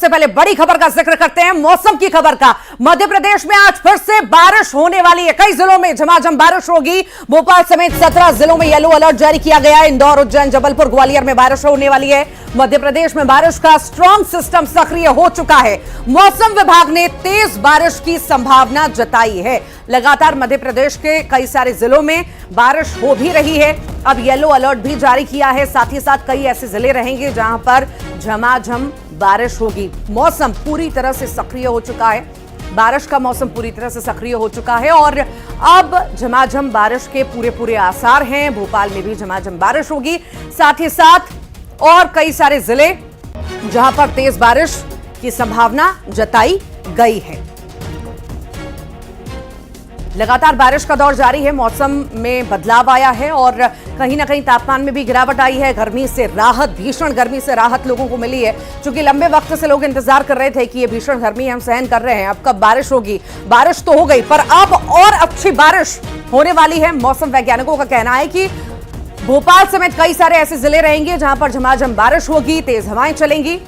सबसे पहले बड़ी खबर का जिक्र करते हैं, मौसम की खबर का। मध्य प्रदेश में आज फिर से बारिश होने वाली है। कई जिलों में झमाझम बारिश होगी। भोपाल समेत 17 जिलों में येलो अलर्ट जारी किया गया है। इंदौर, उज्जैन, जबलपुर, ग्वालियर में बारिश होने वाली है। मध्य प्रदेश में बारिश का स्ट्रॉन्ग सिस्टम सक्रिय हो चुका है। मौसम विभाग ने तेज बारिश की संभावना जताई है। लगातार मध्य प्रदेश के कई सारे जिलों में बारिश हो भी रही है। अब येलो अलर्ट भी जारी किया है। साथ ही साथ कई ऐसे जिले रहेंगे जहां पर झमाझम बारिश होगी। मौसम पूरी तरह से सक्रिय हो चुका है। बारिश का मौसम पूरी तरह से सक्रिय हो चुका है और अब झमाझम बारिश के पूरे आसार हैं। भोपाल में भी झमाझम बारिश होगी। साथ ही साथ और कई सारे जिले जहां पर तेज बारिश की संभावना जताई गई है। लगातार बारिश का दौर जारी है। मौसम में बदलाव आया है और कहीं ना कहीं तापमान में भी गिरावट आई है। गर्मी से राहत, भीषण गर्मी से राहत लोगों को मिली है, क्योंकि लंबे वक्त से लोग इंतजार कर रहे थे कि ये भीषण गर्मी हम सहन कर रहे हैं, अब कब बारिश होगी। बारिश तो हो गई, पर अब और अच्छी बारिश होने वाली है। मौसम वैज्ञानिकों का कहना है कि भोपाल समेत कई सारे ऐसे जिले रहेंगे जहां पर झमाझम बारिश होगी, तेज हवाएं चलेंगी।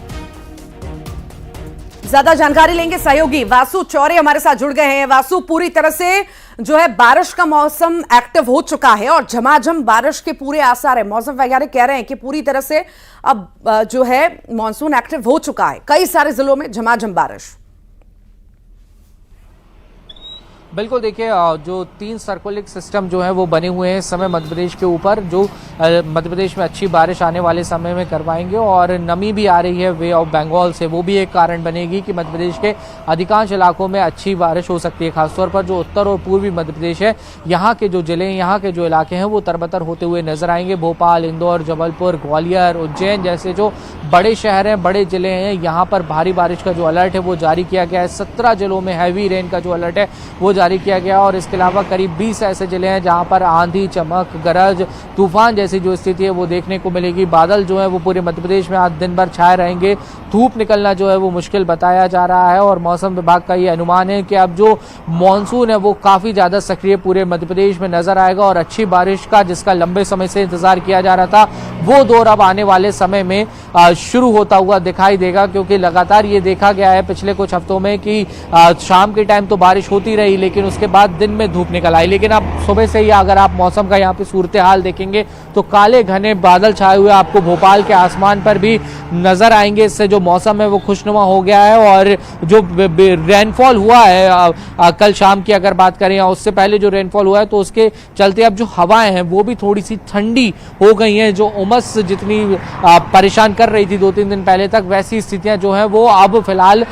ज्यादा जानकारी लेंगे सहयोगी वासु चौरे हमारे साथ जुड़ गए हैं। वासु, पूरी तरह से जो है बारिश का मौसम एक्टिव हो चुका है और झमाझम बारिश के पूरे आसार है। मौसम वैज्ञानिक कह रहे हैं कि पूरी तरह से अब जो है मॉनसून एक्टिव हो चुका है। कई सारे जिलों में झमाझम बारिश। बिल्कुल, देखिए जो 3 सर्कुलिक सिस्टम जो है वो बने हुए हैं इस समय मध्य प्रदेश के ऊपर, जो मध्य प्रदेश में अच्छी बारिश आने वाले समय में करवाएंगे। और नमी भी आ रही है वे ऑफ बंगाल से, वो भी एक कारण बनेगी कि मध्य प्रदेश के अधिकांश इलाकों में अच्छी बारिश हो सकती है। खासतौर पर जो उत्तर और पूर्वी मध्य प्रदेश है, यहाँ के जो जिले हैं, यहाँ के जो इलाके हैं वो तरबतर होते हुए नजर आएंगे। भोपाल, इंदौर, जबलपुर, ग्वालियर, उज्जैन जैसे जो बड़े शहर हैं, बड़े जिले हैं, यहाँ पर भारी बारिश का जो अलर्ट है वो जारी किया गया है। 17 जिलों में हैवी रेन का जो अलर्ट है वो जारी किया गया और इसके अलावा करीब 20 ऐसे जिले हैं जहां पर आंधी, चमक, गरज, तूफान जैसी जो स्थिति है वो देखने को मिलेगी। बादल जो है वो पूरे मध्य प्रदेश में आज दिन भर छाए रहेंगे। धूप निकलना जो है वो मुश्किल बताया जा रहा है और मौसम विभाग का ये अनुमान है कि अब जो मॉनसून है वो काफी ज्यादा सक्रिय पूरे मध्य प्रदेश में नजर आएगा और अच्छी बारिश का, जिसका लंबे समय से इंतजार किया जा रहा था, वो दौर अब आने वाले समय में शुरू होता हुआ दिखाई देगा। क्योंकि लगातार ये देखा गया है पिछले कुछ हफ्तों में कि शाम के टाइम तो बारिश होती रही, लेकिन उसके बाद दिन में धूप निकल आई। लेकिन अब सुबह से ही अगर आप मौसम का यहाँ पे सूरत हाल देखेंगे तो काले घने बादल छाए हुए आपको भोपाल के आसमान पर भी नजर आएंगे। इससे जो मौसम है वो खुशनुमा हो गया है और जो रेनफॉल हुआ है कल शाम की अगर बात करें या उससे पहले जो रेनफॉल हुआ है, तो उसके चलते अब जो हवाएं हैं वो भी थोड़ी सी ठंडी हो गई हैं। जो उमस जितनी परेशान कर रही थी 2-3 दिन पहले तक, वैसी स्थितियां जो है वो अब फिलहाल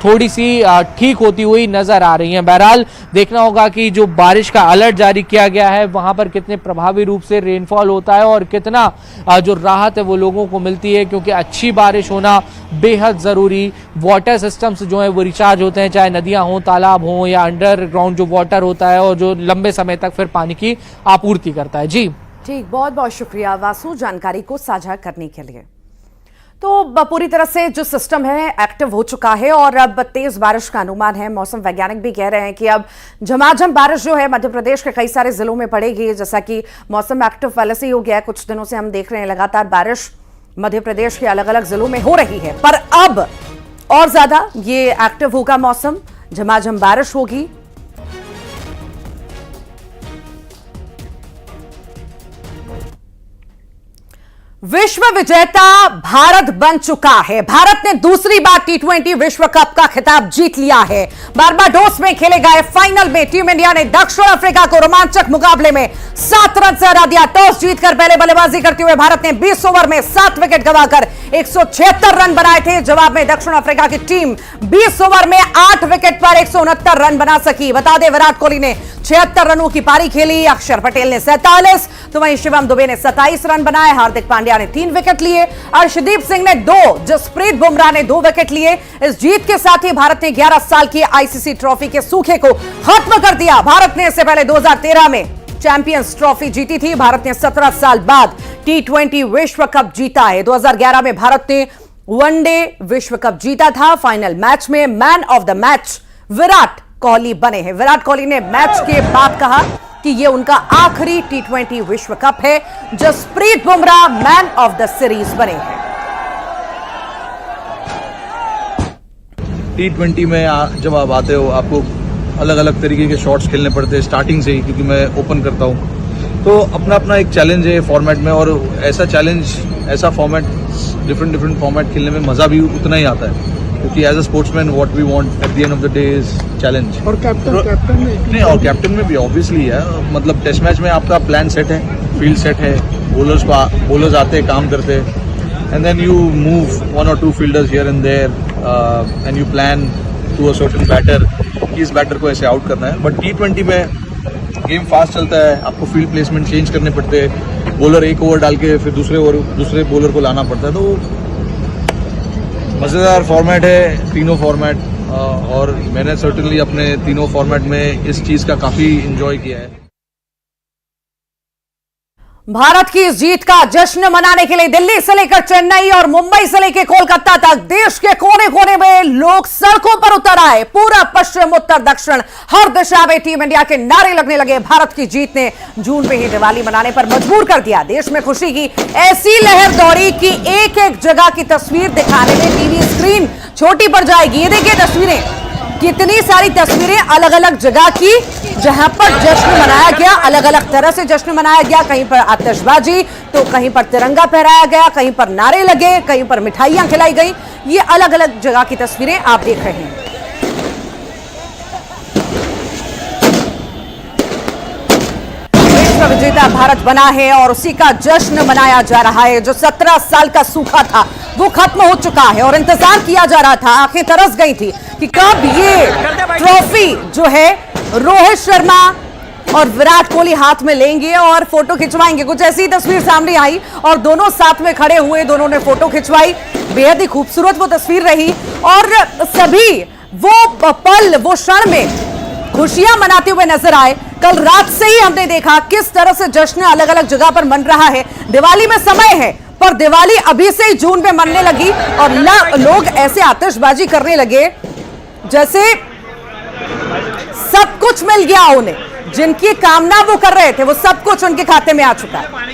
थोड़ी सी ठीक होती हुई नजर आ रही हैं। बहरहाल देखना होगा कि जो बारिश का अलर्ट जारी किया गया है वहां पर कितने प्रभावी रूप से रेनफॉल होता है और कितना जो राहत है वो लोगों को मिलती है, क्योंकि अच्छी बारिश होना बेहद जरूरी। वाटर सिस्टम्स जो है वो रिचार्ज होते हैं, चाहे नदियां हों, तालाब हों या अंडरग्राउंड जो वाटर होता है, और जो लंबे समय तक फिर पानी की आपूर्ति करता है। जी ठीक, बहुत बहुत शुक्रिया वासु जानकारी को साझा करने के लिए। तो पूरी तरह से जो सिस्टम है एक्टिव हो चुका है और अब तेज बारिश का अनुमान है। मौसम वैज्ञानिक भी कह रहे हैं कि अब झमाझम बारिश जो है मध्य प्रदेश के कई सारे जिलों में पड़ेगी। जैसा कि मौसम एक्टिव पहले से ही हो गया है, कुछ दिनों से हम देख रहे हैं लगातार बारिश मध्य प्रदेश के अलग अलग जिलों में हो रही है, पर अब और ज्यादा ये एक्टिव होगा मौसम, झमाझम बारिश होगी। विश्व विजेता भारत बन चुका है। भारत ने दूसरी बार T20 विश्व कप का खिताब जीत लिया है। बारबाडोस में खेले गए फाइनल में टीम इंडिया ने दक्षिण अफ्रीका को रोमांचक मुकाबले में 7 रन से हरा दिया। टॉस जीतकर पहले बल्लेबाजी करते हुए भारत ने 20 ओवर में 7 विकेट गंवाकर 176 रन बनाए थे। जवाब में दक्षिण अफ्रीका की टीम 20 ओवर में 8 विकेट पर 169 रन बना सकी। बता दें, विराट कोहली ने 76 रनों की पारी खेली, अक्षर पटेल ने 47, तो वहीं शिवम दुबे ने 27 रन बनाए। हार्दिक पांड्या ने 3 विकेट लिए, अर्शदीप सिंह ने 2, जसप्रीत बुमराह ने 2 विकेट लिए। इस जीत के साथ ही भारत ने 11 साल की आईसीसी ट्रॉफी के सूखे को खत्म कर दिया। भारत ने इससे पहले 2013 में चैंपियंस ट्रॉफी जीती थी। भारत ने 17 साल बाद T20 विश्व कप जीता है। 2011 में भारत ने वनडे विश्व कप जीता था। फाइनल मैच में man of the match Virat Kohli बने हैं। विराट कोहली ने मैच के बाद कहा कि यह उनका आखिरी T20 विश्व कप है। Jasprit Bumrah man of the series बने हैं। T20 में जब आप आते हो आपको अलग अलग तरीके के शॉट्स खेलने पड़ते हैं स्टार्टिंग से ही, क्योंकि मैं ओपन करता हूँ। तो अपना अपना एक चैलेंज है फॉर्मेट में, और ऐसा चैलेंज, ऐसा फॉर्मेट, डिफरेंट फॉर्मेट खेलने में मज़ा भी उतना ही आता है, क्योंकि as a sportsman what we want at the end of the day is challenge. और कैप्टन में नहीं, और कैप्टन में भी ऑब्वियसली है, मतलब टेस्ट मैच में आपका प्लान सेट है, फील्ड सेट है, बोलर्स आते हैं, काम करते हैं, and then you move 1 or 2 fielders here and there and you plan to a certain batter कि इस बैटर को ऐसे आउट करना है। बट T20 में गेम फास्ट चलता है, आपको फील्ड प्लेसमेंट चेंज करने पड़ते हैं, बॉलर एक ओवर डाल के फिर दूसरे बॉलर को लाना पड़ता है। तो मज़ेदार फॉर्मेट है तीनों फॉर्मेट, और मैंने सर्टनली अपने तीनों फॉर्मेट में इस चीज़ का काफ़ी इंजॉय किया है। भारत की इस जीत का जश्न मनाने के लिए दिल्ली से लेकर चेन्नई और मुंबई से लेकर कोलकाता तक देश के कोने कोने में लोग सड़कों पर उतर आए। पूरा पश्चिम, उत्तर, दक्षिण, हर दिशा में टीम इंडिया के नारे लगने लगे। भारत की जीत ने जून में ही दिवाली मनाने पर मजबूर कर दिया। देश में खुशी की ऐसी लहर दौड़ी कि एक एक जगह की तस्वीर दिखाने में टीवी स्क्रीन छोटी पड़ जाएगी। ये देखिए तस्वीरें, कितनी सारी तस्वीरें अलग अलग जगह की, जहां पर जश्न मनाया गया, अलग अलग तरह से जश्न मनाया गया। कहीं पर आतिशबाजी, तो कहीं पर तिरंगा फहराया गया, कहीं पर नारे लगे, कहीं पर मिठाइयां खिलाई गई। ये अलग अलग जगह की तस्वीरें आप देख रहे हैं। विश्व विजेता भारत बना है और उसी का जश्न मनाया जा रहा है। जो 17 साल का सूखा था वो खत्म हो चुका है और इंतजार किया जा रहा था, आंखें तरस गई थी कि कब ये ट्रॉफी जो है रोहित शर्मा और विराट कोहली हाथ में लेंगे और फोटो खिंचवाएंगे। कुछ ऐसी तस्वीर सामने आई और दोनों साथ में खड़े हुए, दोनों ने फोटो खिंचवाई। बेहद ही खूबसूरत वो तस्वीर रही और सभी वो पल, वो क्षण में खुशियां मनाते हुए नजर आए। कल रात से ही हमने देखा किस तरह से जश्न अलग अलग जगह पर मन रहा है। दिवाली में समय है, पर दिवाली अभी से ही जून में मनने लगी और लोग ऐसे आतिशबाजी करने लगे जैसे सब कुछ मिल गया उन्हें। जिनकी कामना वो कर रहे थे वो सब कुछ उनके खाते में आ चुका है।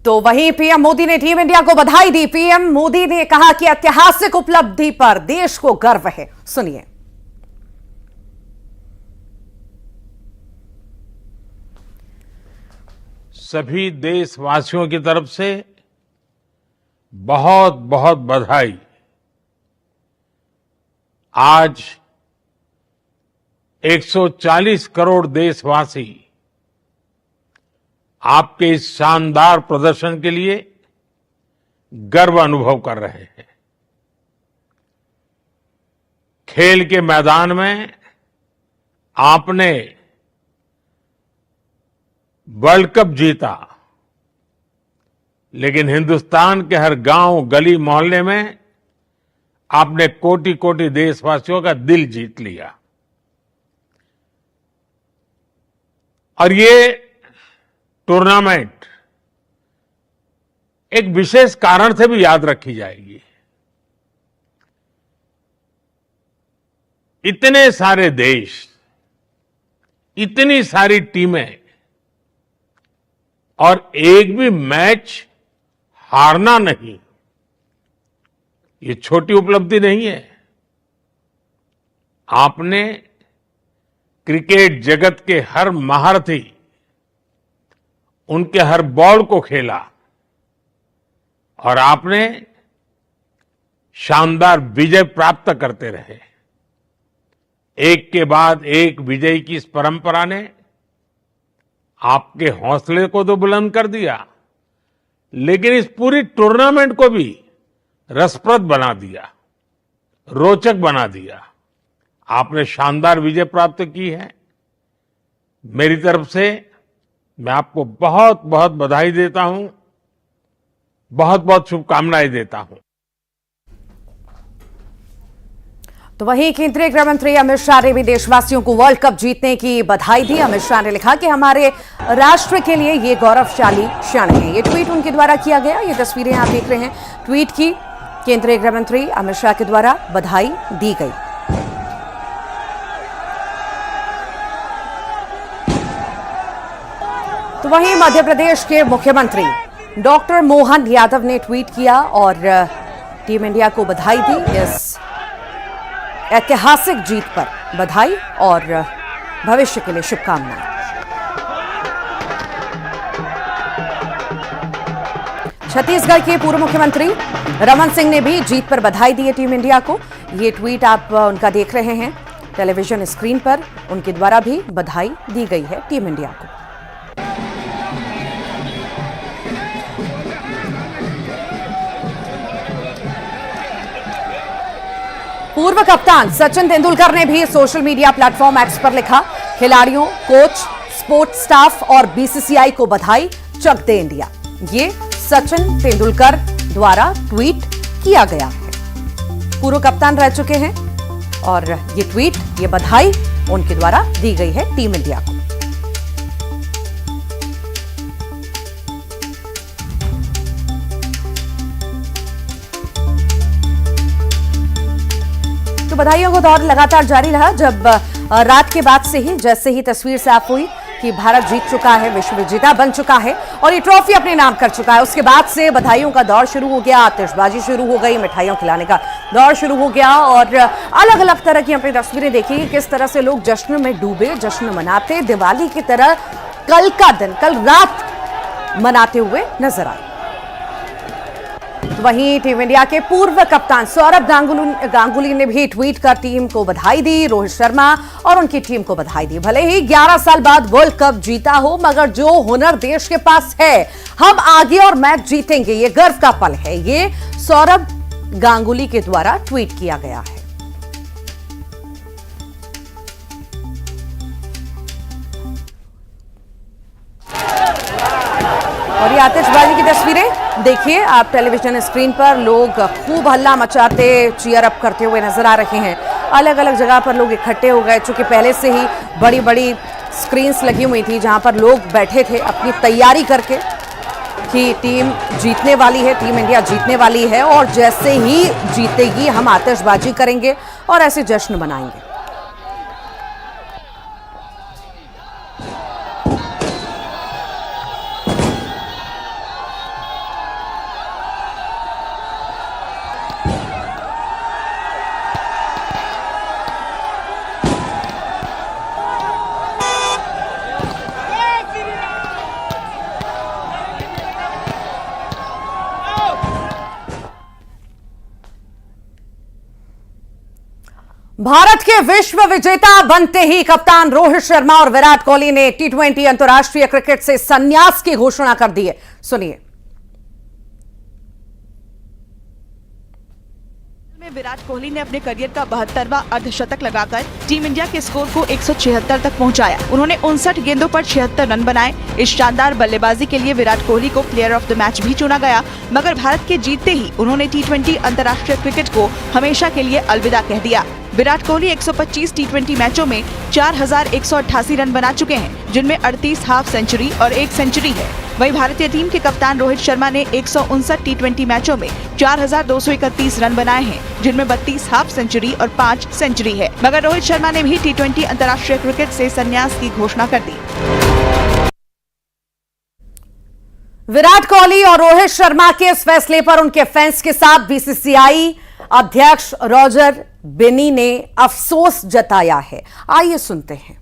तो वहीं पीएम मोदी ने टीम इंडिया को बधाई दी। पीएम मोदी ने कहा कि ऐतिहासिक उपलब्धि पर देश को गर्व है। सुनिए। सभी देशवासियों की तरफ से बहुत बहुत बधाई। आज 140 करोड़ देशवासी आपके इस शानदार प्रदर्शन के लिए गर्व अनुभव कर रहे हैं। खेल के मैदान में आपने वर्ल्ड कप जीता, लेकिन हिंदुस्तान के हर गांव, गली, मोहल्ले में आपने कोटि कोटि देशवासियों का दिल जीत लिया। और ये टूर्नामेंट एक विशेष कारण से भी याद रखी जाएगी। इतने सारे देश, इतनी सारी टीमें और एक भी मैच हारना नहीं, ये छोटी उपलब्धि नहीं है। आपने क्रिकेट जगत के हर महारथी, उनके हर बॉल को खेला और आपने शानदार विजय प्राप्त करते रहे। एक के बाद एक विजय की इस परंपरा ने आपके हौसले को तो बुलंद कर दिया, लेकिन इस पूरी टूर्नामेंट को भी रसप्रद बना दिया, रोचक बना दिया। आपने शानदार विजय प्राप्त की है। मेरी तरफ से मैं आपको बहुत बहुत बधाई देता हूं, बहुत बहुत शुभकामनाएं देता हूं। तो वहीं केंद्रीय गृह मंत्री अमित शाह ने भी देशवासियों को वर्ल्ड कप जीतने की बधाई दी। अमित शाह ने लिखा कि हमारे राष्ट्र के लिए ये गौरवशाली क्षण है। ये ट्वीट उनके द्वारा किया गया। ये तस्वीरें आप देख रहे हैं, ट्वीट की केंद्रीय गृह मंत्री अमित शाह के द्वारा बधाई दी गई। तो तो वहीं मध्य प्रदेश के मुख्यमंत्री डॉक्टर मोहन यादव ने ट्वीट किया और टीम इंडिया को बधाई दी। इस ऐतिहासिक जीत पर बधाई और भविष्य के लिए शुभकामनाएं। छत्तीसगढ़ के पूर्व मुख्यमंत्री रमन सिंह ने भी जीत पर बधाई दी है टीम इंडिया को। ये ट्वीट आप उनका देख रहे हैं टेलीविजन स्क्रीन पर। उनके द्वारा भी बधाई दी गई है टीम इंडिया को। पूर्व कप्तान सचिन तेंदुलकर ने भी सोशल मीडिया प्लेटफॉर्म एक्स पर लिखा, खिलाड़ियों, कोच, स्पोर्ट्स स्टाफ और बीसीसीआई को बधाई, चक दे इंडिया। ये सचिन तेंदुलकर द्वारा ट्वीट किया गया है। पूर्व कप्तान रह चुके हैं और ये ट्वीट, ये बधाई उनके द्वारा दी गई है टीम इंडिया को। तो बधाइयों का दौर लगातार जारी रहा। जब रात के बाद से ही जैसे ही तस्वीर साफ हुई कि भारत जीत चुका है, विश्व विजेता बन चुका है और ये ट्रॉफी अपने नाम कर चुका है, उसके बाद से बधाइयों का दौर शुरू हो गया, आतिशबाजी शुरू हो गई, मिठाइयों खिलाने का दौर शुरू हो गया और अलग अलग तरह की अपनी तस्वीरें देखी किस तरह से लोग जश्न में डूबे, जश्न मनाते, दिवाली की तरह कल का दिन, कल रात मनाते हुए नजर आए। वहीं टीम इंडिया के पूर्व कप्तान सौरभ गांगुली ने भी ट्वीट कर टीम को बधाई दी, रोहित शर्मा और उनकी टीम को बधाई दी। भले ही 11 साल बाद वर्ल्ड कप जीता हो, मगर जो हुनर देश के पास है, हम आगे और मैच जीतेंगे, ये गर्व का पल है। ये सौरभ गांगुली के द्वारा ट्वीट किया गया है। और ये आतिशबाजी की तस्वीरें देखिए आप टेलीविजन स्क्रीन पर। लोग खूब हल्ला मचाते, चीयर अप करते हुए नजर आ रहे हैं। अलग अलग जगह पर लोग इकट्ठे हो गए, चूंकि पहले से ही बड़ी बड़ी स्क्रीन्स लगी हुई थी जहां पर लोग बैठे थे अपनी तैयारी करके कि टीम जीतने वाली है, टीम इंडिया जीतने वाली है और जैसे ही जीतेगी हम आतिशबाजी करेंगे और ऐसे जश्न मनाएंगे। भारत के विश्व विजेता बनते ही कप्तान रोहित शर्मा और विराट कोहली ने टी20 अंतर्राष्ट्रीय क्रिकेट से संन्यास की घोषणा कर दी है। सुनिए। विराट कोहली ने अपने करियर का 72वां अर्धशतक लगाकर टीम इंडिया के स्कोर को 176 तक पहुंचाया। उन्होंने 59 गेंदों पर 76 रन बनाए। इस शानदार बल्लेबाजी के लिए विराट कोहली को प्लेयर ऑफ द मैच भी चुना गया, मगर भारत के जीतते ही उन्होंने टी20 अंतर्राष्ट्रीय क्रिकेट को हमेशा के लिए अलविदा कह दिया। विराट कोहली 125 टी20 मैचों में 4188 रन बना चुके हैं, जिनमें 38 हाफ सेंचुरी और 1 सेंचुरी है। वहीं भारतीय टीम के कप्तान रोहित शर्मा ने 159 टी20 मैचों में 4231 रन बनाए हैं, जिनमें 32 हाफ सेंचुरी और 5 सेंचुरी है। मगर रोहित शर्मा ने भी टी20 अंतर्राष्ट्रीय क्रिकेट से संन्यास की घोषणा कर दी। विराट कोहली और रोहित शर्मा के इस फैसले पर उनके फैंस के साथ बीसीसीआई अध्यक्ष रॉजर बेनी ने अफसोस जताया है। आइए सुनते हैं।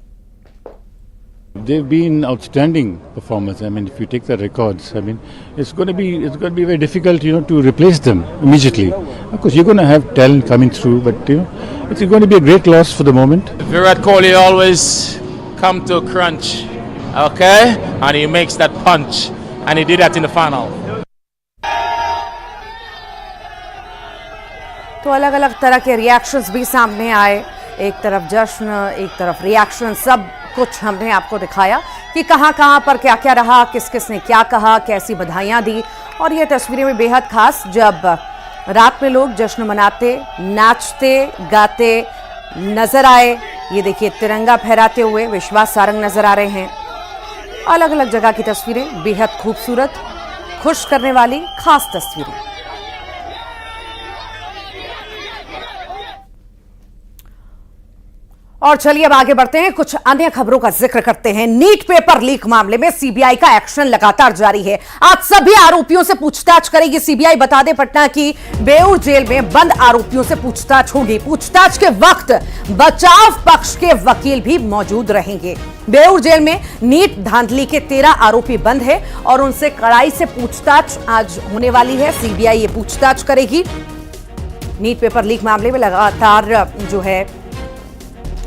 They've been outstanding performers. I mean, if you take the records, I mean, it's going to be very difficult, to replace them immediately. Of course, you're going to have talent coming through, but it's going to be a great loss for the moment. Virat Kohli always come to crunch, okay, and he makes that punch, and he did that in the final. तो अलग अलग तरह के reactions भी सामने आए। एक तरफ जश्न, एक तरफ रिएक्शन, सब कुछ हमने आपको दिखाया कि कहां पर क्या क्या रहा, किस किस ने क्या कहा, कैसी बधाइयां दी। और ये तस्वीरें भी बेहद खास, जब रात में लोग जश्न मनाते, नाचते गाते नजर आए। ये देखिए तिरंगा फहराते हुए विश्वास सारंग नजर आ रहे हैं। अलग अलग जगह की तस्वीरें बेहद खूबसूरत, खुश करने वाली खास तस्वीरें। और चलिए अब आगे बढ़ते हैं, कुछ अन्य खबरों का जिक्र करते हैं। नीट पेपर लीक मामले में सीबीआई का एक्शन लगातार जारी है। आज सभी आरोपियों से पूछताछ करेगी सीबीआई। बता दें, पटना की बेऊर जेल में बंद आरोपियों से पूछताछ होगी। पूछताछ के वक्त बचाव पक्ष के वकील भी मौजूद रहेंगे। बेऊर जेल में नीट धांधली के 13 आरोपी बंद है और उनसे कड़ाई से पूछताछ आज होने वाली है। सीबीआई ये पूछताछ करेगी। नीट पेपर लीक मामले में लगातार जो है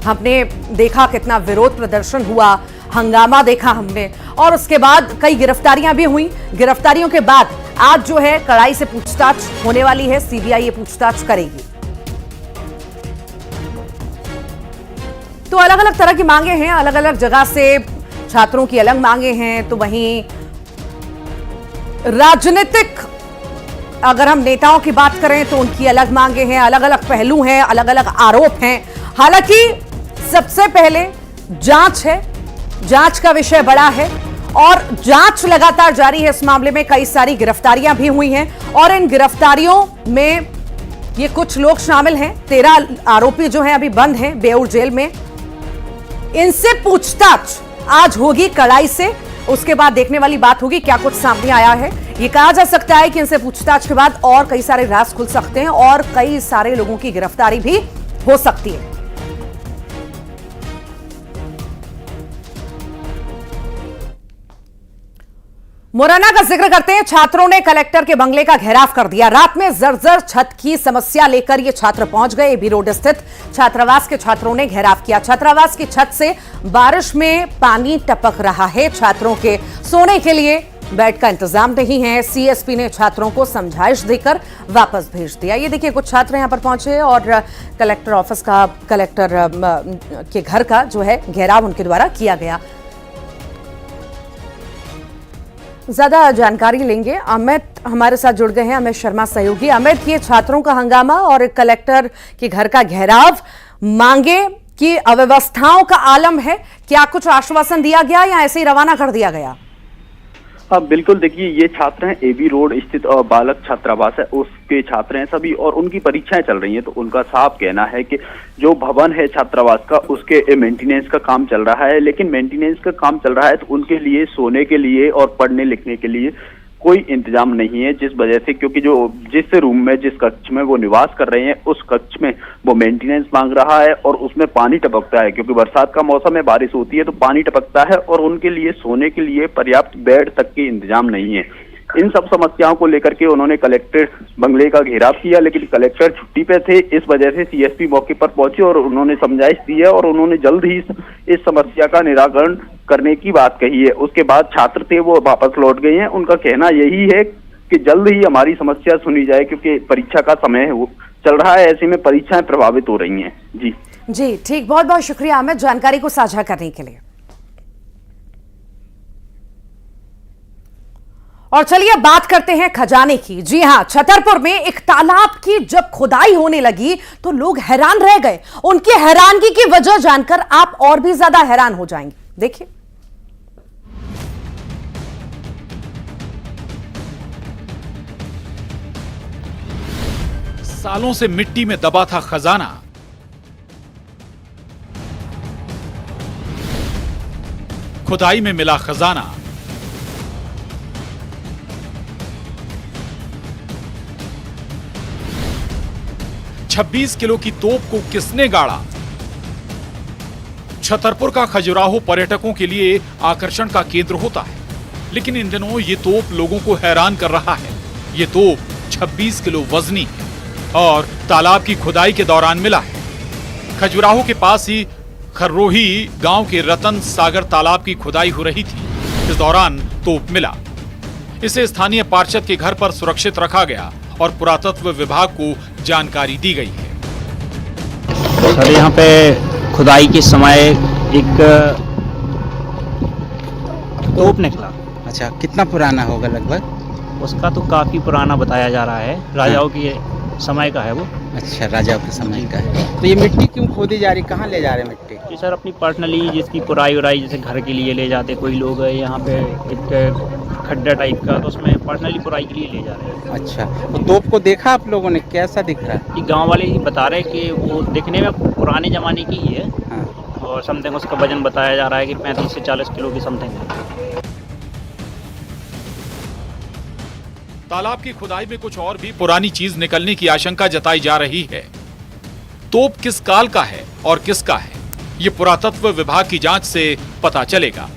हमने देखा कितना विरोध प्रदर्शन हुआ, हंगामा देखा हमने, और उसके बाद कई गिरफ्तारियां भी हुई। गिरफ्तारियों के बाद आज जो है कड़ाई से पूछताछ होने वाली है। सीबीआई ये पूछताछ करेगी। तो अलग अलग तरह की मांगे हैं, अलग अलग जगह से छात्रों की अलग मांगे हैं। तो वहीं राजनीतिक अगर हम नेताओं की बात करें तो उनकी अलग मांगे हैं, अलग अलग पहलू हैं, अलग अलग आरोप हैं। हालांकि सबसे पहले जांच है, जांच का विषय बड़ा है और जांच लगातार जारी है। इस मामले में कई सारी गिरफ्तारियां भी हुई हैं और इन गिरफ्तारियों में ये कुछ लोग शामिल हैं। 13 आरोपी जो हैं अभी बंद हैं बेऊर जेल में। इनसे पूछताछ आज होगी कड़ाई से। उसके बाद देखने वाली बात होगी क्या कुछ सामने आया है। ये कहा जा सकता है कि इनसे पूछताछ के बाद और कई सारे राज खुल सकते हैं और कई सारे लोगों की गिरफ्तारी भी हो सकती है। मुरैना का जिक्र करते हैं। छात्रों ने कलेक्टर के बंगले का घेराव कर दिया। रात में जर्जर छत की समस्या लेकर ये छात्र पहुंच गए। एबी रोड स्थित छात्रावास के छात्रों ने घेराव किया। छात्रावास की छत से बारिश में पानी टपक रहा है। छात्रों के सोने के लिए बेड का इंतजाम नहीं है। सीएसपी ने छात्रों को समझाइश देकर वापस भेज दिया। ये देखिए, कुछ छात्र यहां पर पहुंचे और कलेक्टर ऑफिस का, कलेक्टर के घर का जो है घेराव उनके द्वारा किया गया। ज्यादा जानकारी लेंगे, अमित हमारे साथ जुड़ गए हैं, अमित शर्मा सहयोगी। अमित, ये छात्रों का हंगामा और कलेक्टर के घर का घेराव, मांगे की अव्यवस्थाओं का आलम है, क्या कुछ आश्वासन दिया गया या ऐसे ही रवाना कर दिया गया? हाँ बिल्कुल, देखिए ये छात्र हैं, एबी रोड स्थित बालक छात्रावास है उसके छात्र हैं सभी और उनकी परीक्षाएं चल रही हैं। तो उनका साफ कहना है कि जो भवन है छात्रावास का उसके मेंटेनेंस का काम चल रहा है, लेकिन मेंटेनेंस का काम चल रहा है तो उनके लिए सोने के लिए और पढ़ने लिखने के लिए कोई इंतजाम नहीं है। जिस वजह से, क्योंकि जो जिस रूम में, जिस कक्ष में वो निवास कर रहे हैं उस कक्ष में वो मेंटेनेंस मांग रहा है और उसमें पानी टपकता है, क्योंकि बरसात का मौसम है, बारिश होती है तो पानी टपकता है और उनके लिए सोने के लिए पर्याप्त बेड तक के इंतजाम नहीं है। इन सब समस्याओं को लेकर के उन्होंने कलेक्टर बंगले का घेराव किया, लेकिन कलेक्टर छुट्टी पे थे। इस वजह से सीएसपी मौके पर पहुंचे और उन्होंने समझाइश दी है और उन्होंने जल्द ही इस समस्या का निराकरण करने की बात कही है। उसके बाद छात्र थे वो वापस लौट गए हैं। उनका कहना यही है कि जल्द ही हमारी समस्या सुनी जाए, क्योंकि परीक्षा का समय है वो चल रहा है, ऐसे में परीक्षाएं प्रभावित हो रही हैं। जी ठीक, बहुत बहुत शुक्रिया अमित जानकारी को साझा करने के लिए। और चलिए बात करते हैं खजाने की। जी हां, छतरपुर में एक तालाब की जब खुदाई होने लगी तो लोग हैरान रह गए। उनकी हैरानगी की वजह जानकर आप और भी ज्यादा हैरान हो जाएंगे। देखिए, सालों से मिट्टी में दबा था खजाना, खुदाई में मिला खजाना। $26 किलो की तोप को किसने गाड़ा? छतरपुर का खजुराहो पर्यटकों के लिए आकर्षण का केंद्र होता है, लेकिन इन दिनों ये तोप लोगों को हैरान कर रहा है। ये तोप 26 किलो वजनी है और तालाब की खुदाई के दौरान मिला है। खजुराहो के पास ही खर्रोही गांव के रतन सागर तालाब की खुदाई हो रही थी। इस दौरान तोप मिला। इसे स्थानीय पार्षद के घर पर सुरक्षित रखा गया और पुरातत्व विभाग को जानकारी दी गई है। सर, यहाँ पे खुदाई के समय एक तोप निकला। अच्छा, कितना पुराना होगा लगभग? उसका तो काफी पुराना बताया जा रहा है, राजाओं के समय का है वो। अच्छा, राजाओं के समय का है। तो ये मिट्टी क्यों खोदी जा रही, कहाँ ले जा रहे हैं मिट्टी? जी सर, अपनी पर्सनली जिसकी पुराई उराई जैसे घर के लिए ले जाते कोई लोग। यहाँ पे एक खड्डा टाइप का, तो उसमें पर्सनली बुराई के लिए ले जा रहे हैं। अच्छा, तो तोप को देखा आप लोगों ने, कैसा दिख रहा है? ये गांव वाले ही बता रहे हैं कि वो दिखने में पुराने ज़माने की ही है। हाँ। और समथिंग उसका वजन बताया जा रहा है कि 35 से 40 किलो की समथिंग है। तालाब की खुदाई में कुछ और भी पुरानी चीज निकलने की आशंका जताई जा रही है। तोप किस काल का है और किसका है, ये पुरातत्व विभाग की जांच से पता चलेगा।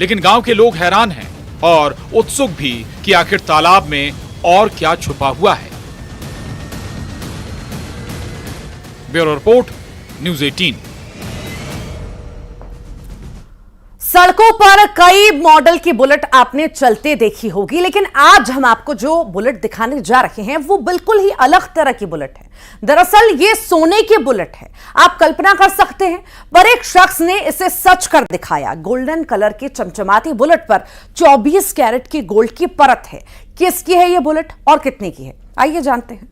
लेकिन गांव के लोग हैरान हैं और उत्सुक भी कि आखिर तालाब में और क्या छुपा हुआ है। Bureau report, news 18। सड़कों पर कई मॉडल की बुलेट आपने चलते देखी होगी, लेकिन आज हम आपको जो बुलेट दिखाने जा रहे हैं वो बिल्कुल ही अलग तरह की बुलेट है। दरअसल ये सोने की बुलेट है। आप कल्पना कर सकते हैं, पर एक शख्स ने इसे सच कर दिखाया। गोल्डन कलर की चमचमाती बुलेट पर 24 कैरेट की गोल्ड की परत है। किसकी है ये बुलेट और कितने की है, आइए जानते हैं।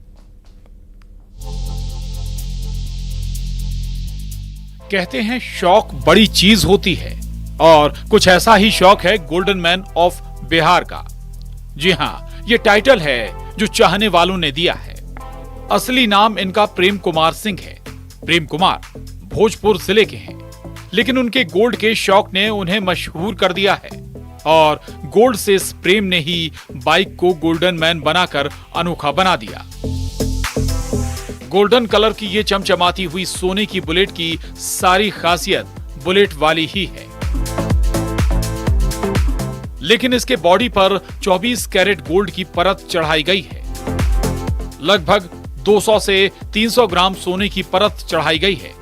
कहते हैं शौक बड़ी चीज होती है, और कुछ ऐसा ही शौक है गोल्डन मैन ऑफ बिहार का। जी हां, ये टाइटल है जो चाहने वालों ने दिया है। असली नाम इनका प्रेम कुमार सिंह है। प्रेम कुमार भोजपुर जिले के हैं, लेकिन उनके गोल्ड के शौक ने उन्हें मशहूर कर दिया है, और गोल्ड से इस प्रेम ने ही बाइक को गोल्डन मैन बनाकर अनोखा बना दिया। गोल्डन कलर की ये चमचमाती हुई सोने की बुलेट की सारी खासियत बुलेट वाली ही है, लेकिन इसके बॉडी पर 24 कैरेट गोल्ड की परत चढ़ाई गई है। लगभग 200 से 300 ग्राम सोने की परत चढ़ाई गई है,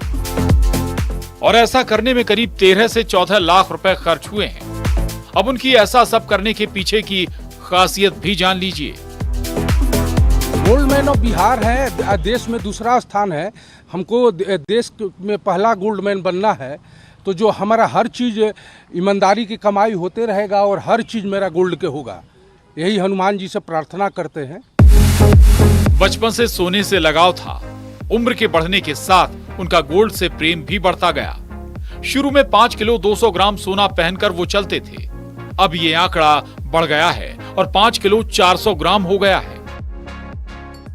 और ऐसा करने में करीब 13 से 14 लाख रुपए खर्च हुए हैं। अब उनकी ऐसा सब करने के पीछे की खासियत भी जान लीजिए। गोल्ड मैन ऑफ बिहार है, देश में दूसरा स्थान है। हमको देश में पहला गोल्ड मैन बनना है, तो जो हमारा हर चीज़ ईमानदारी की कमाई होते रहेगा और हर चीज़ मेरा गोल्ड के होगा, यही हनुमान जी से प्रार्थना करते हैं। बचपन से सोने से लगाव था। उम्र के बढ़ने के साथ उनका गोल्ड से प्रेम भी बढ़ता गया। शुरू में 5 किलो 200 ग्राम सोना पहनकर वो चलते थे। अब ये आंकड़ा बढ़ गया है और 5 किलो 400 ग्राम हो गया है।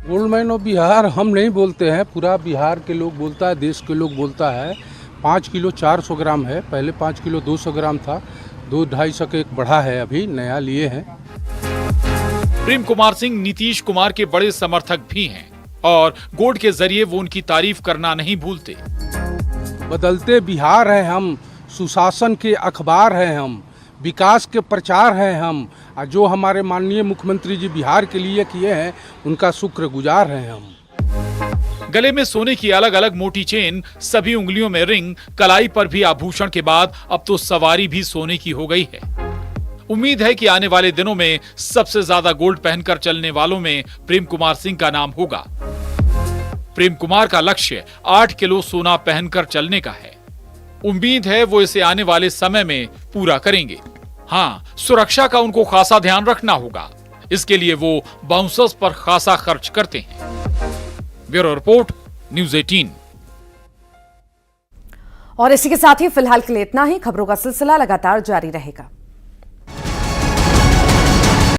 गोल्ड मैन ऑफ बिहार हम नहीं बोलते हैं, पूरा बिहार के लोग बोलता है, देश के लोग बोलता है। 5 किलो 400 ग्राम है, पहले 5 किलो 200 ग्राम था, 2-250 के एक बढ़ा है, अभी नया लिए हैं। प्रेम कुमार सिंह नीतीश कुमार के बड़े समर्थक भी हैं, और गोल्ड के जरिए वो उनकी तारीफ करना नहीं भूलते। बदलते बिहार हैं हम, सुशासन के अखबार हैं हम, विकास के प्रचार हैं हम, और जो हमारे माननीय मुख्यमंत्री जी बिहार के लिए किए हैं उनका शुक्रगुजार हैं हम। गले में सोने की अलग अलग मोटी चेन, सभी उंगलियों में रिंग, कलाई पर भी आभूषण के बाद अब तो सवारी भी सोने की हो गई है। उम्मीद है कि आने वाले दिनों में सबसे ज्यादा गोल्ड पहनकर चलने वालों में प्रेम कुमार सिंह का नाम होगा। प्रेम कुमार का लक्ष्य 8 किलो सोना पहनकर चलने का है। उम्मीद है वो इसे आने वाले समय में पूरा करेंगे। हाँ, सुरक्षा का उनको खासा ध्यान रखना होगा। इसके लिए वो बाउंसर्स पर खासा खर्च करते हैं। Bureau report, news 18। और इसी के साथ ही फिलहाल के लिए इतना ही। खबरों का सिलसिला लगातार जारी रहेगा।